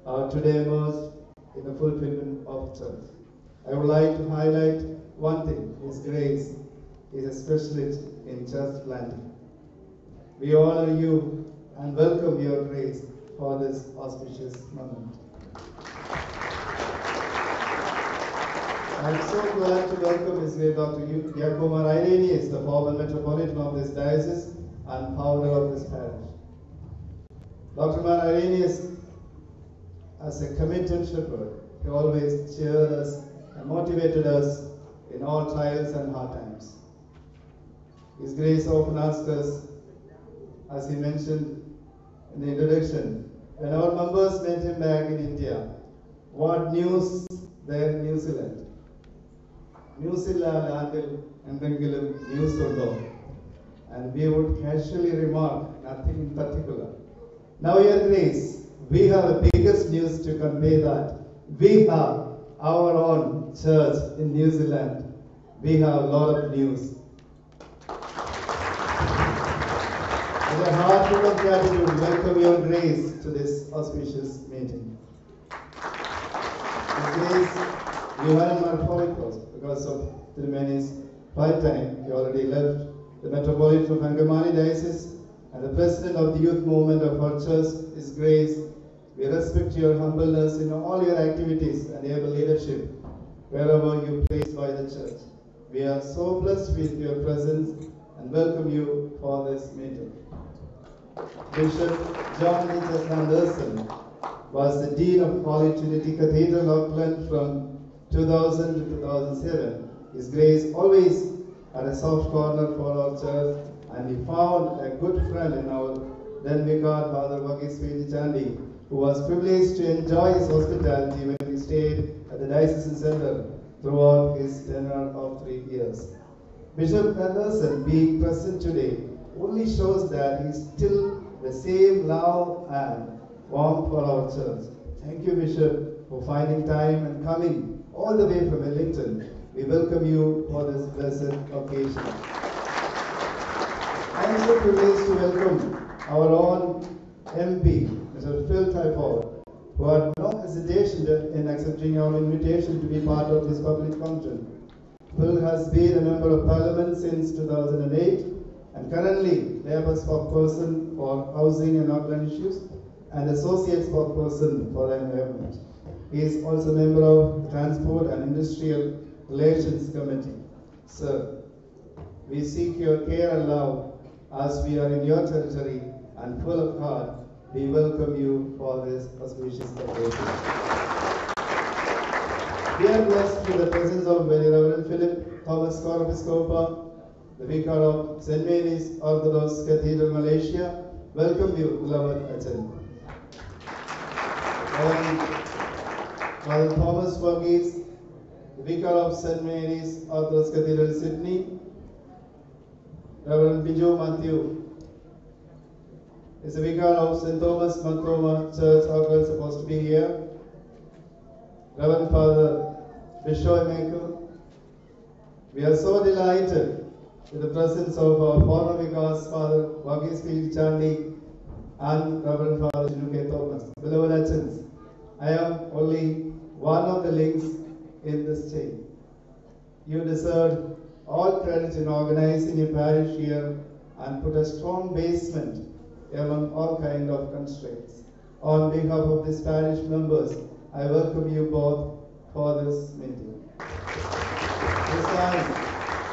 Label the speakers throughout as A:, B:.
A: are today immersed in the fulfillment of church. I would like to highlight one thing: His grace is a specialist in church planting. We honor you and welcome your grace for this auspicious moment. I am so glad to welcome His great Dr. Giacomo Irenaeus, the former Metropolitan of this diocese and founder of this parish. Dr. Irenaeus, as a committed shepherd, he always cheered us and motivated us in all trials and hard times. His grace often asks us, as he mentioned in the introduction, when our members met him back in India, what news there in New Zealand? Newsilla landil എന്തെങ്കിലും news undo? And we would casually remark, nothing in particular. Now, Your Grace, we have the biggest news to convey that we have our own church in New Zealand. We have a lot of news. With a heart full of gratitude, welcome Your Grace to this auspicious meeting. His Grace, you are in Marpolicos because of Tilmani's flight time. You already left the Metropolitan of Angamani Diocese and the President of the Youth Movement of our church. His Grace, we respect your humbleness in all your activities and able leadership wherever you placed by the church. We are so blessed with your presence and welcome you for this meeting. Bishop John Nicholas Anderson was the Dean of Holy Trinity Cathedral, Auckland from 2000 to 2007. His Grace always had a soft corner for our church, and he found a good friend in our then vicar, Father Vakis Chandi, who was privileged to enjoy his hospitality when he stayed at the diocesan center throughout his tenure of 3 years. Bishop Anderson being present today only shows that he is still the same love and warmth for our church. Thank you, Bishop, for finding time and coming all the way from Wellington. We welcome you for this blessed occasion. I am so privileged to welcome our own MP, Mr. Phil Tyford, who had no hesitation in accepting our invitation to be part of this public function. Phil has been a member of Parliament since 2008 and currently Labour spokesperson for housing and urban issues and associate spokesperson for environment. He is also a member of Transport and Industrial Relations Committee. Sir, we seek your care and love as we are in your territory and full of heart. We welcome you for this auspicious occasion. We are blessed with the presence of Very Reverend Philip Thomas Corpiscopa, the Vicar of St. Mary's Orthodox Cathedral, Malaysia. Welcome you, beloved Achan. Father Thomas Verghese, the Vicar of St. Mary's Orthodox Cathedral, Sydney. Reverend Biju Matthew is the Vicar of St. Thomas Matoma Church, Auckland, supposed to be here. Reverend Father Bishoy Michael. We are so delighted with the presence of our former vicars, Father Vakis Chandi and Reverend Father Chinuke Thomas. Beloved Achans, I am only one of the links in this chain. You deserve all credit in organizing a parish here and put a strong basement among all kind of constraints. On behalf of these parish members, I welcome you both for this meeting. This time,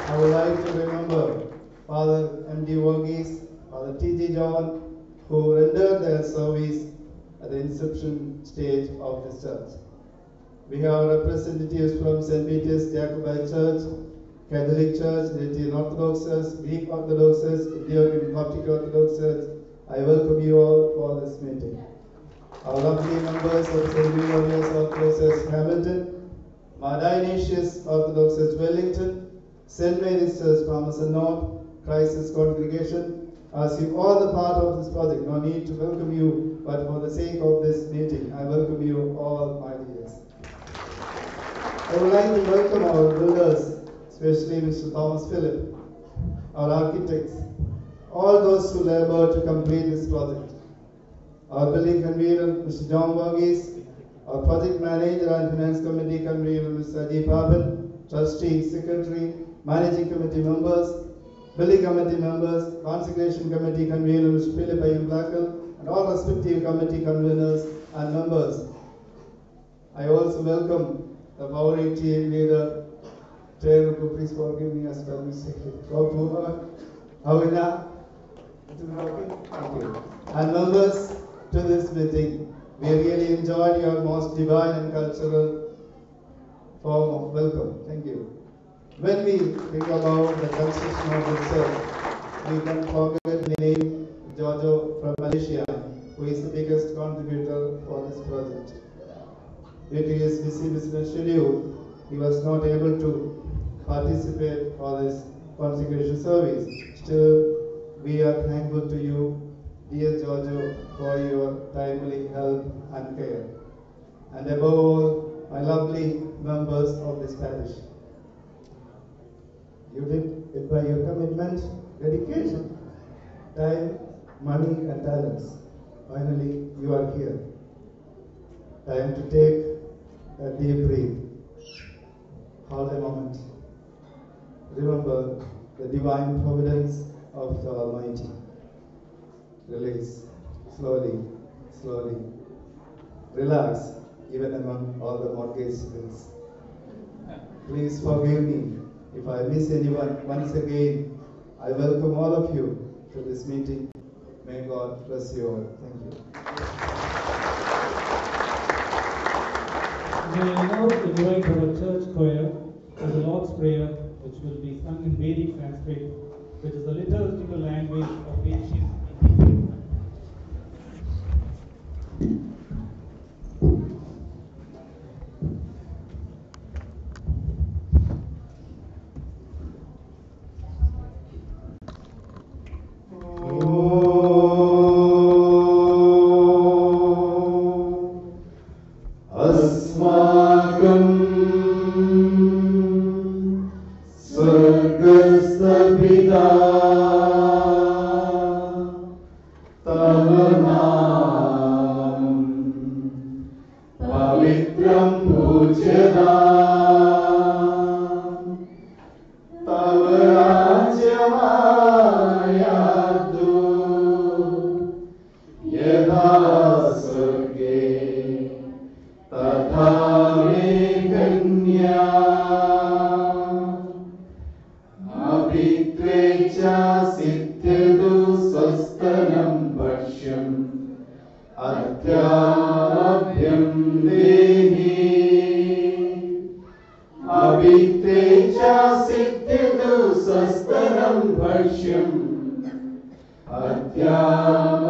A: I would like to remember Father M.D. Verghese, Father T.G. John, who rendered their service at the inception stage of this church. We have representatives from St. Peter's Jacobite Church, Catholic Church, Latin Orthodoxes, Greek Orthodoxes, Ethiopian Coptic Orthodoxes. I welcome you all for this meeting. Our lovely members of St. Glorious Orthodoxes Hamilton, Mount Ignatius Orthodoxes Wellington, St. Mary's Church Palmerston North, Christ's Congregation. As you all the part of this project, no need to welcome you, but for the sake of this meeting, I welcome you all, my dears. I would like to welcome our builders, especially Mr. Thomas Philip, our architects, all those who labor to complete this project. our building convener, Mr. John Varghese, our project manager and finance committee convener, Mr. Ajay Paban, trustee, secretary, managing committee members, building committee members, consecration committee convener, Mr. Philip Ayam Blackell, and all respective committee conveners and members. I also welcome the Power team leader, Chair, please forgive me as well, Mr. Avina. Thank you. And members to this meeting, we really enjoyed your most divine and cultural form of welcome. Thank you. When we think about the construction of the church, we can forget the name Jojo from Malaysia, who is the biggest contributor for this project. Due to his busy business schedule, he was not able to participate for this consecration service. Still, we are thankful to you, dear Jojo, for your timely help and care. And above all, my lovely members of this parish. You did it by your commitment, dedication, time, money and talents. Finally, you are here. Time to take a deep breath. Hold a moment. Remember the divine providence of the Almighty. Release. Slowly, slowly. Relax, even among all the mortgage bills. Please forgive me if I miss anyone. Once again, I welcome all of you to this meeting. May God bless you all. Thank you.
B: May I now invite our church choir to the Lord's Prayer, which will be sung in Vedic Sanskrit, which is the liturgical language of ancient India.
C: Atyam